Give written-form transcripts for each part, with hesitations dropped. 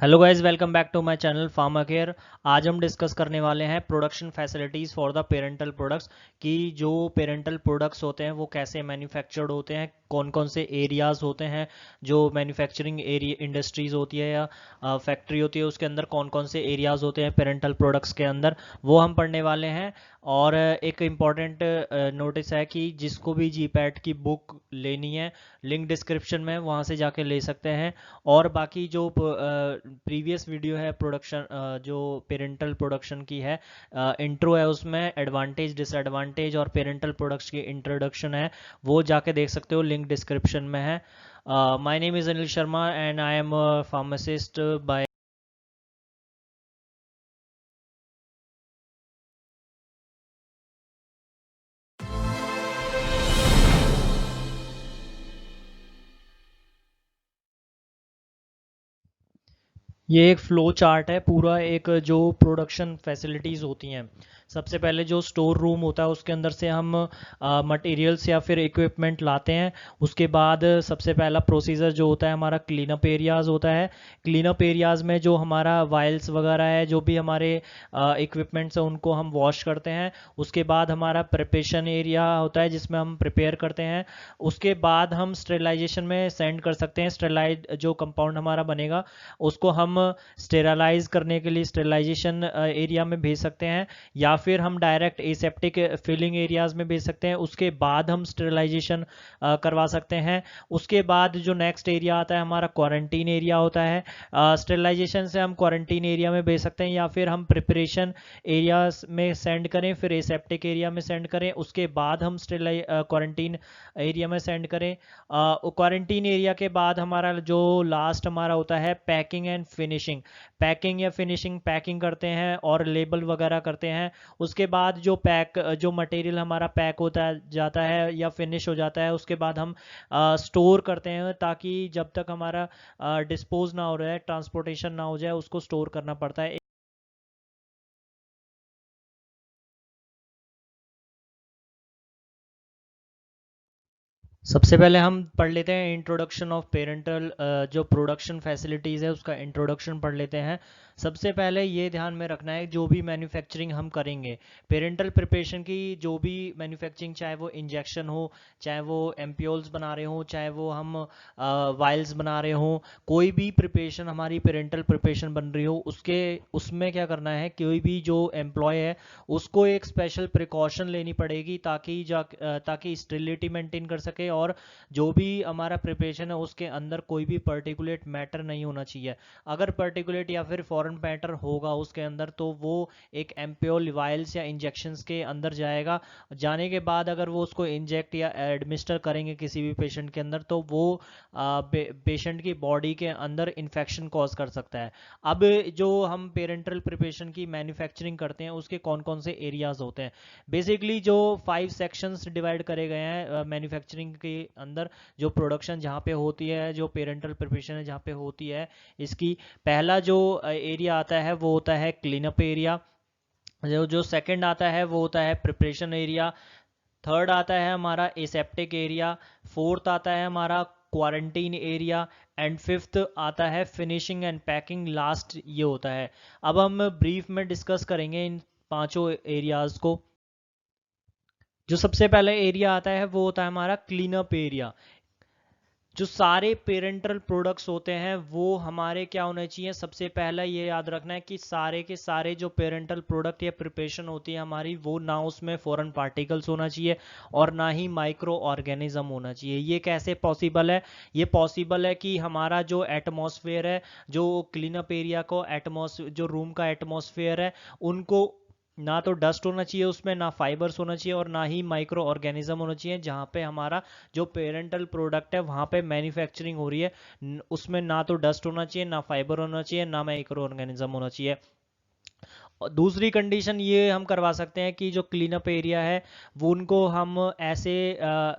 Hello guys, welcome back to my channel Pharma Care. आज हम discuss करने वाले हैं production facilities for the parenteral products कि जो पेरेंटल प्रोडक्ट्स होते हैं वो कैसे मैन्युफैक्चर्ड होते हैं, कौन कौन से एरियाज़ होते हैं जो मैन्युफैक्चरिंग एरिया इंडस्ट्रीज़ होती है या फैक्ट्री होती है उसके अंदर कौन कौन से एरियाज़ होते हैं पेरेंटल प्रोडक्ट्स के अंदर, वो हम पढ़ने वाले हैं। और एक इम्पॉर्टेंट नोटिस है कि जिसको भी जी पैट की बुक लेनी है, लिंक डिस्क्रिप्शन में वहाँ से जाके ले सकते हैं। और बाकी जो प्रीवियस वीडियो है प्रोडक्शन जो पेरेंटल प्रोडक्शन की है, इंट्रो है, उसमें एडवांटेज डिसएडवांटेज और पेरेंटल प्रोडक्ट्स की इंट्रोडक्शन है, वो जाके देख सकते हो, लिंक डिस्क्रिप्शन में है। My name is Anil Sharma and I am a pharmacist by. ये एक फ्लो चार्ट है पूरा, एक जो प्रोडक्शन फैसिलिटीज़ होती हैं। सबसे पहले जो स्टोर रूम होता है उसके अंदर से हम मटेरियल्स या फिर इक्विपमेंट लाते हैं। उसके बाद सबसे पहला प्रोसीजर जो होता है हमारा क्लीनअप एरियाज़ होता है। क्लीनअप एरियाज़ में जो हमारा वाइल्स वगैरह है, जो भी हमारे इक्विपमेंट्स हैं, उनको हम वॉश करते हैं। उसके बाद हमारा प्रिपरेशन एरिया होता है जिसमें हम प्रिपेयर करते हैं। उसके बाद हम स्टेरिलाइजेशन में सेंड कर सकते हैं। स्टेरिलाइज जो कंपाउंड हमारा बनेगा उसको हम स्टेरलाइज करने के लिए स्टेरलाइजेशन एरिया में भेज सकते हैं, या फिर हम डायरेक्ट एसेप्टिक फिलिंग एरियाज में भेज सकते हैं। उसके बाद हम स्टेरलाइजेशन करवा सकते हैं। उसके बाद जो नेक्स्ट एरिया आता है हमारा क्वारंटीन एरिया होता है। स्टेरलाइजेशन से हम क्वारंटीन एरिया में भेज सकते हैं, या फिर हम प्रिपरेशन एरिया में सेंड करें, फिर एसेप्टिक एरिया में सेंड करें, उसके बाद हम क्वारंटीन एरिया में सेंड करें। क्वारंटीन एरिया के बाद हमारा जो लास्ट हमारा होता है पैकिंग एंड फिनिशिंग। पैकिंग या फिनिशिंग, पैकिंग करते हैं और लेबल वगैरह करते हैं। उसके बाद जो मटेरियल हमारा पैक होता जाता है या फिनिश हो जाता है, उसके बाद हम स्टोर करते हैं, ताकि जब तक हमारा डिस्पोज ना हो रहा है, ट्रांसपोर्टेशन ना हो जाए, उसको स्टोर करना पड़ता है। सबसे पहले हम पढ़ लेते हैं इंट्रोडक्शन ऑफ पेरेंटल, जो प्रोडक्शन फैसिलिटीज़ है उसका इंट्रोडक्शन पढ़ लेते हैं। सबसे पहले ये ध्यान में रखना है, जो भी मैन्युफैक्चरिंग हम करेंगे पेरेंटल प्रिपरेशन की, जो भी मैन्युफैक्चरिंग, चाहे वो इंजेक्शन हो, चाहे वो एम्प्यूल्स बना रहे हो, चाहे वो हम वाइल्स बना रहे हो, कोई भी प्रिपरेशन हमारी पेरेंटल प्रिपरेशन बन रही हो, उसके उसमें क्या करना है, कोई भी जो एम्प्लॉय है उसको एक स्पेशल प्रिकॉशन लेनी पड़ेगी, ताकि स्टेरिलिटी मेंटेन कर सके, और जो भी हमारा प्रिपरेशन है उसके अंदर कोई भी पर्टिकुलेट मैटर नहीं होना चाहिए। अगर पर्टिकुलेट या फिर फॉरेन मैटर होगा उसके अंदर, तो वो एक एम्प्योल वायल्स या इंजेक्शंस के अंदर जाएगा। जाने के बाद अगर वो उसको इंजेक्ट या एडमिनिस्टर करेंगे किसी भी पेशेंट के अंदर, तो वो पेशेंट की बॉडी के अंदर इन्फेक्शन कॉज कर सकता है। अब जो हम पेरेंटल प्रिपरेशन की मैन्युफैक्चरिंग करते हैं उसके कौन कौन से एरियाज होते हैं, बेसिकली जो 5 सेक्शंस डिवाइड करे गए हैं मैन्युफैक्चरिंग के अंदर, जो प्रोडक्शन जहाँ पे होती है, जो पेरेंटल प्रिपरेशन है जहाँ पे होती है इसकी। पहला जो एरिया आता है वो होता है क्लीनअप एरिया। जो जो सेकंड आता है वो होता है प्रिपरेशन एरिया। थर्ड आता है हमारा एसेप्टिक एरिया। फोर्थ आता है हमारा क्वारंटीन एरिया। एंड फिफ्थ आता है फिनिशिंग एंड पैकिंग, लास्ट ये होता है। अब हम ब्रीफ में डिस्कस करेंगे इन पांचों एरियाज को। जो सबसे पहले एरिया आता है वो होता है हमारा क्लीनअप एरिया। जो सारे पेरेंटल प्रोडक्ट्स होते हैं वो हमारे क्या होने चाहिए, सबसे पहला ये याद रखना है कि सारे के सारे जो पेरेंटल प्रोडक्ट या प्रिपरेशन होती है हमारी, वो ना उसमें फॉरेन पार्टिकल्स होना चाहिए और ना ही माइक्रो ऑर्गेनिज्म होना चाहिए। ये कैसे पॉसिबल है? ये पॉसिबल है कि हमारा जो एटमॉस्फेयर है, जो क्लीनअप एरिया को एटमॉस्फेयर, जो रूम का एटमॉस्फेयर है, उनको ना तो डस्ट होना चाहिए उसमें, ना फाइबर्स होना चाहिए, और ना ही माइक्रो ऑर्गेनिज्म होना चाहिए। जहाँ पे हमारा जो पेरेंटल प्रोडक्ट है वहाँ पे मैन्युफैक्चरिंग हो रही है, उसमें ना तो डस्ट होना चाहिए, ना फाइबर होना चाहिए, ना माइक्रो ऑर्गेनिज्म होना चाहिए। और दूसरी कंडीशन ये हम करवा सकते हैं कि जो क्लीनअप एरिया है वो उनको हम ऐसे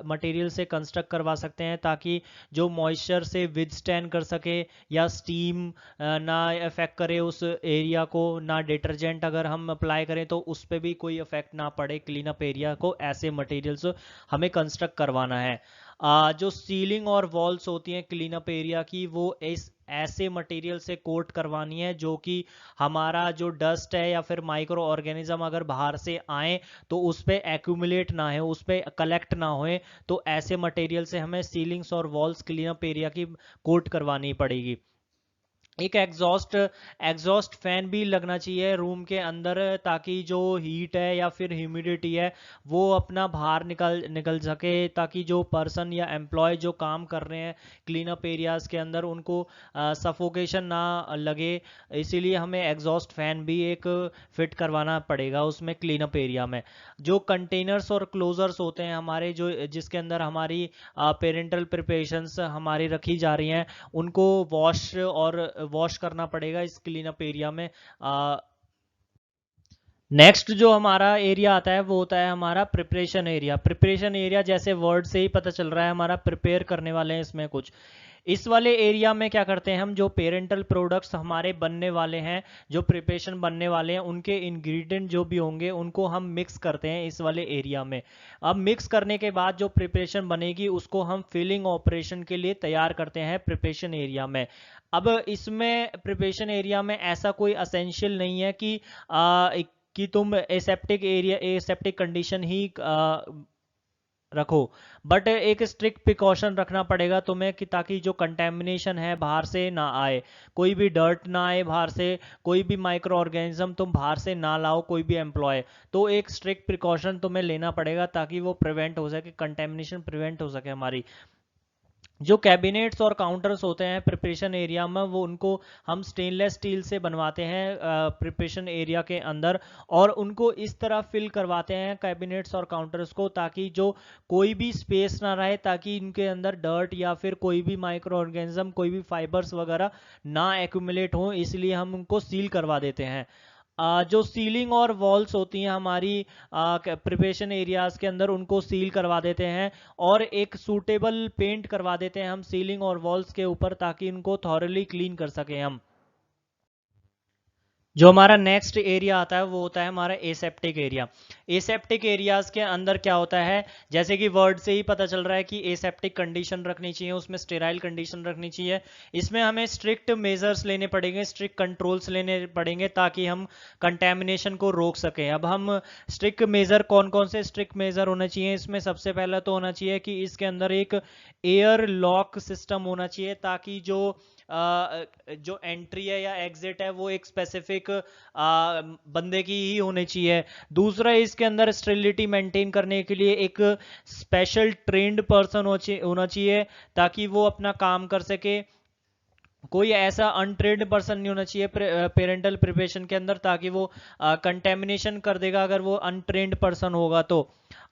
मटेरियल से कंस्ट्रक्ट करवा सकते हैं ताकि जो मॉइस्चर से विदस्टैंड कर सके, या स्टीम ना अफेक्ट करे उस एरिया को, ना डिटर्जेंट अगर हम अप्लाई करें तो उस पर भी कोई इफेक्ट ना पड़े क्लीनअप एरिया को। ऐसे मटेरियल्स हमें कंस्ट्रक्ट करवाना है। जो सीलिंग और वॉल्स होती हैं क्लीन अप एरिया की, वो इस ऐसे मटेरियल से कोट करवानी है जो कि हमारा जो डस्ट है या फिर माइक्रो ऑर्गेनिज्म अगर बाहर से आए तो उस पे एक्यूमुलेट ना हो, उस पे कलेक्ट ना होए। तो ऐसे मटेरियल से हमें सीलिंग्स और वॉल्स क्लीन अप एरिया की कोट करवानी पड़ेगी। एक एग्जॉस्ट फैन भी लगना चाहिए रूम के अंदर, ताकि जो हीट है या फिर ह्यूमिडिटी है वो अपना बाहर निकल सके, ताकि जो पर्सन या एम्प्लॉय जो काम कर रहे हैं क्लीन अप एरियाज के अंदर उनको सफोकेशन ना लगे। इसीलिए हमें एग्जॉस्ट फैन भी एक फिट करवाना पड़ेगा उसमें क्लीन अप एरिया में। जो कंटेनर्स और क्लोजर्स होते हैं हमारे, जो जिसके अंदर हमारी पेरेंटल प्रिपरेशंस हमारी रखी जा रही हैं, उनको वॉश करना पड़ेगा इस क्लीन अप एरिया में। नेक्स्ट जो हमारा एरिया आता है वो होता है हमारा प्रिपरेशन एरिया। प्रिपरेशन एरिया जैसे वर्ड से ही पता चल रहा है, हमारा प्रिपेयर करने वाले हैं इसमें कुछ। इस वाले एरिया में क्या करते हैं हम, जो पेरेंटल प्रोडक्ट्स हमारे बनने वाले हैं, जो प्रिपरेशन बनने वाले हैं, उनके इंग्रेडिएंट जो भी होंगे उनको हम मिक्स करते हैं इस वाले एरिया में। अब मिक्स करने के बाद जो प्रिपरेशन बनेगी उसको हम फिलिंग ऑपरेशन के लिए तैयार करते हैं प्रिपरेशन एरिया में। अब इसमें प्रिपरेशन एरिया में ऐसा कोई असेंशियल नहीं है कि तुम एसेप्टिक कंडीशन ही रखो, बट एक स्ट्रिक्ट प्रिकॉशन रखना पड़ेगा तुम्हें कि ताकि जो कंटेमिनेशन है बाहर से ना आए, कोई भी डर्ट ना आए बाहर से, कोई भी माइक्रो ऑर्गेनिज्म तुम बाहर से ना लाओ, कोई भी एम्प्लॉय। तो एक स्ट्रिक्ट प्रिकॉशन तुम्हें लेना पड़ेगा ताकि वो प्रिवेंट हो सके, कंटेमिनेशन प्रिवेंट हो सके हमारी। जो कैबिनेट्स और काउंटर्स होते हैं प्रिपरेशन एरिया में, वो उनको हम स्टेनलेस स्टील से बनवाते हैं प्रिपरेशन एरिया के अंदर, और उनको इस तरह फिल करवाते हैं कैबिनेट्स और काउंटर्स को ताकि जो कोई भी स्पेस ना रहे, ताकि इनके अंदर डर्ट या फिर कोई भी माइक्रो ऑर्गेनिज्म, कोई भी फाइबर्स वगैरह ना एक्यूमुलेट हो, इसलिए हम उनको सील करवा देते हैं। जो सीलिंग और वॉल्स होती हैं हमारी प्रिपरेशन एरियाज के अंदर, उनको सील करवा देते हैं और एक सूटेबल पेंट करवा देते हैं हम सीलिंग और वॉल्स के ऊपर, ताकि इनको थॉरली क्लीन कर सकें हम। जो हमारा नेक्स्ट एरिया आता है वो होता है हमारा एसेप्टिक एरिया। एसेप्टिक एरियाज के अंदर क्या होता है, जैसे कि वर्ड से ही पता चल रहा है कि एसेप्टिक कंडीशन रखनी चाहिए, उसमें स्टेराइल कंडीशन रखनी चाहिए। इसमें हमें स्ट्रिक्ट मेजर्स लेने पड़ेंगे, स्ट्रिक्ट कंट्रोल्स लेने पड़ेंगे ताकि हम कंटेमिनेशन को रोक सकें। अब हम स्ट्रिक्ट मेजर कौन कौन से स्ट्रिक्ट मेजर होने चाहिए, इसमें सबसे पहला तो होना चाहिए कि इसके अंदर एक एयर लॉक सिस्टम होना चाहिए, ताकि जो एंट्री है या एग्जिट है वो एक स्पेसिफिक बंदे की ही होनी चाहिए। दूसरा, इसके अंदर स्टेरिलिटी मेंटेन करने के लिए एक स्पेशल ट्रेंड पर्सन होना चाहिए ताकि वो अपना काम कर सके। कोई ऐसा अनट्रेंड पर्सन नहीं होना चाहिए पेरेंटल प्रिपरेशन के अंदर, ताकि वो कंटेमिनेशन कर देगा अगर वो अनट्रेंड पर्सन होगा तो।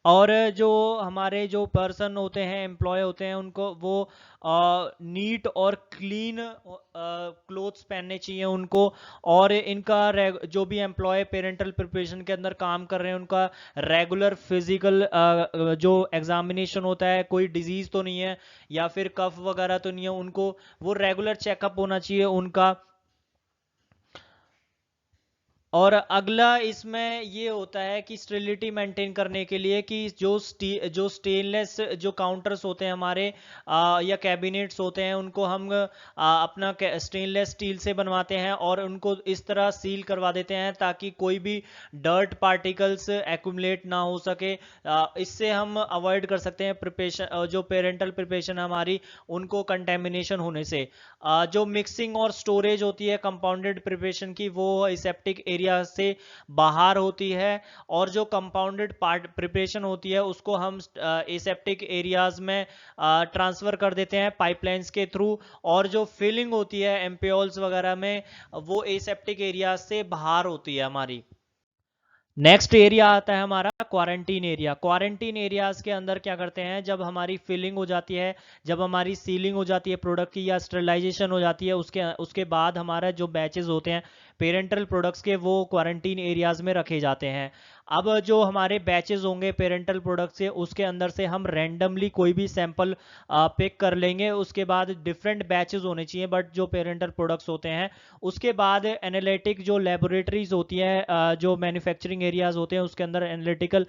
और जो हमारे जो पर्सन होते हैं, एम्प्लॉय होते हैं, उनको वो नीट और क्लीन क्लोथ्स पहनने चाहिए उनको। और इनका जो भी एम्प्लॉय पेरेंटल प्रिपरेशन के अंदर काम कर रहे हैं, उनका रेगुलर फिजिकल जो एग्जामिनेशन होता है, कोई डिजीज तो नहीं है या फिर कफ वगैरह तो नहीं है, उनको वो रेगुलर चेकअप होना चाहिए उनका। और अगला इसमें ये होता है कि स्टेरिलिटी मेंटेन करने के लिए कि जो स्टेनलेस जो काउंटर्स होते हैं हमारे या कैबिनेट्स होते हैं, उनको हम अपना स्टेनलेस स्टील से बनवाते हैं और उनको इस तरह सील करवा देते हैं ताकि कोई भी डर्ट पार्टिकल्स एक्यूमुलेट ना हो सके। इससे हम अवॉइड कर सकते हैं प्रिपरेशन, जो पेरेंटल प्रिपरेशन हमारी, उनको कंटेमिनेशन होने से। जो मिक्सिंग और स्टोरेज होती है कंपाउंडेड प्रिपरेशन की, वो एसेप्टिक एरिया से बाहर होती है। और जो कंपाउंडेड पार्ट प्रिपरेशन होती है उसको हम एसेप्टिक एरियाज में ट्रांसफर कर देते हैं पाइपलाइंस के थ्रू। और जो फिलिंग होती है एम्पियोल्स वगैरह में, वो एसेप्टिक एरियाज से बाहर होती है हमारी। नेक्स्ट एरिया आता है हमारा क्वारंटीन एरिया। क्वारंटीन एरियाज के अंदर क्या करते हैं, जब हमारी फिलिंग हो जाती है, जब हमारी सीलिंग हो जाती है प्रोडक्ट की या स्टरलाइजेशन हो जाती है, उसके बाद हमारा जो बैचेस होते हैं पेरेंटल प्रोडक्ट्स के, वो क्वारंटीन एरियाज में रखे जाते हैं। अब जो हमारे बैचेस होंगे पेरेंटल प्रोडक्ट से, उसके अंदर से हम रैंडमली कोई भी सैंपल पिक कर लेंगे। उसके बाद डिफरेंट बैचेस होने चाहिए बट जो पेरेंटल प्रोडक्ट्स होते हैं, उसके बाद एनालिटिक जो लेबोरेटरीज होती है, जो मैन्युफैक्चरिंग एरियाज होते हैं उसके अंदर एनालिटिकल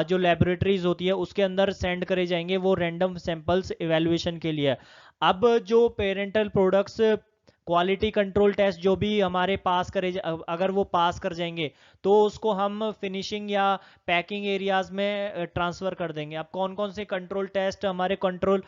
जो लेबोरेटरीज होती है उसके अंदर सेंड करे जाएंगे वो रैंडम सैंपल्स इवेल्युएशन के लिए। अब जो parenteral products quality control test जो भी हमारे पास करे अगर वो पास कर जाएंगे तो उसको हम फिनिशिंग या पैकिंग एरियाज में ट्रांसफ़र कर देंगे। अब कौन कौन से कंट्रोल टेस्ट हमारे कंट्रोल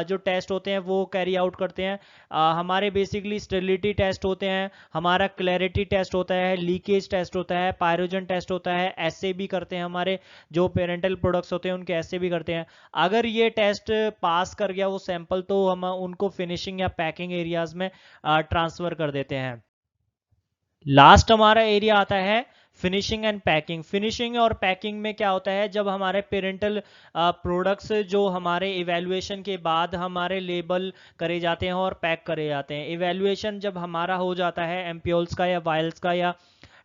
जो टेस्ट होते हैं वो कैरी आउट करते हैं, हमारे बेसिकली स्टेरिलिटी टेस्ट होते हैं, हमारा क्लैरिटी टेस्ट होता है, लीकेज टेस्ट होता है, पायरोजन टेस्ट होता है, ऐसे भी करते हैं हमारे जो पेरेंटल प्रोडक्ट्स होते हैं उनके ऐसे भी करते हैं। अगर ये टेस्ट पास कर गया वो सैंपल तो हम उनको फिनिशिंग या पैकिंग एरियाज में ट्रांसफर कर देते हैं। लास्ट हमारा एरिया आता है फिनिशिंग एंड पैकिंग। फिनिशिंग और पैकिंग में क्या होता है, जब हमारे पेरेंटल प्रोडक्ट्स जो हमारे इवैल्यूएशन के बाद हमारे लेबल करे जाते हैं और पैक करे जाते हैं। इवैल्यूएशन जब हमारा हो जाता है एम्प्यूल्स का या वायल्स का या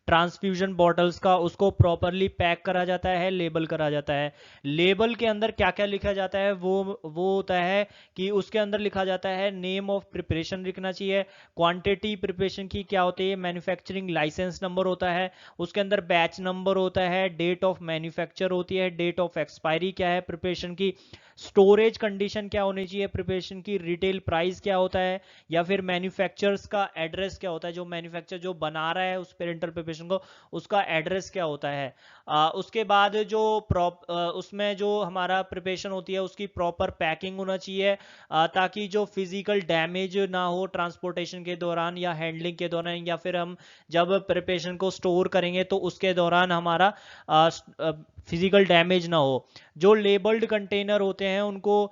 ट्रांसफ्यूजन बॉटल्स का, उसको प्रॉपरली पैक करा जाता है, लेबल करा जाता है। लेबल के अंदर क्या क्या लिखा जाता है वो होता है कि उसके अंदर लिखा जाता है नेम ऑफ प्रिपरेशन लिखना चाहिए, क्वांटिटी प्रिपरेशन की क्या होती है, मैन्युफैक्चरिंग लाइसेंस नंबर होता है, उसके अंदर बैच नंबर होता है, डेट ऑफ मैन्युफैक्चर होती है, डेट ऑफ एक्सपायरी क्या है प्रिपरेशन की, स्टोरेज कंडीशन क्या होनी चाहिए प्रिपरेशन की, रिटेल प्राइस क्या होता है, या फिर मैन्युफैक्चरर्स का एड्रेस क्या होता है, जो मैन्युफैक्चर जो बना रहा है उस पेरेंटल प्रिपरेशन को उसका एड्रेस क्या होता है। उसके बाद जो उसमें जो हमारा प्रिपरेशन होती है उसकी प्रॉपर पैकिंग होना चाहिए, ताकि जो फिजिकल डैमेज ना हो ट्रांसपोर्टेशन के दौरान या हैंडलिंग के दौरान, या फिर हम जब प्रिपरेशन को स्टोर करेंगे तो उसके दौरान हमारा फिजिकल डैमेज ना हो। जो लेबल्ड कंटेनर होते हैं उनको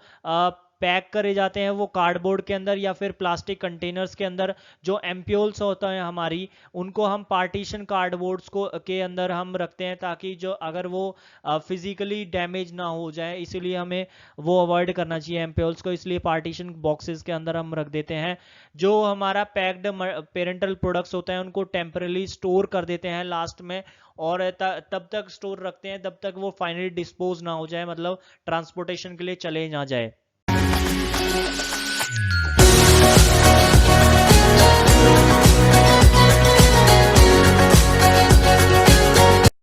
पैक करे जाते हैं वो कार्डबोर्ड के अंदर या फिर प्लास्टिक कंटेनर्स के अंदर। जो एम्प्यूल्स होता है हमारी, उनको हम पार्टीशन कार्डबोर्ड्स को के अंदर हम रखते हैं ताकि जो अगर वो फिजिकली डैमेज ना हो जाए, इसीलिए हमें वो अवॉइड करना चाहिए एम्प्यूल्स को, इसलिए पार्टीशन बॉक्सेस के अंदर हम रख देते हैं। जो हमारा पैक्ड पेरेंटल प्रोडक्ट्स होते हैं उनको टेम्परली स्टोर कर देते हैं लास्ट में, और तब तक स्टोर रखते हैं तब तक वो फाइनली डिस्पोज ना हो जाए, मतलब ट्रांसपोर्टेशन के लिए चले ना जाए।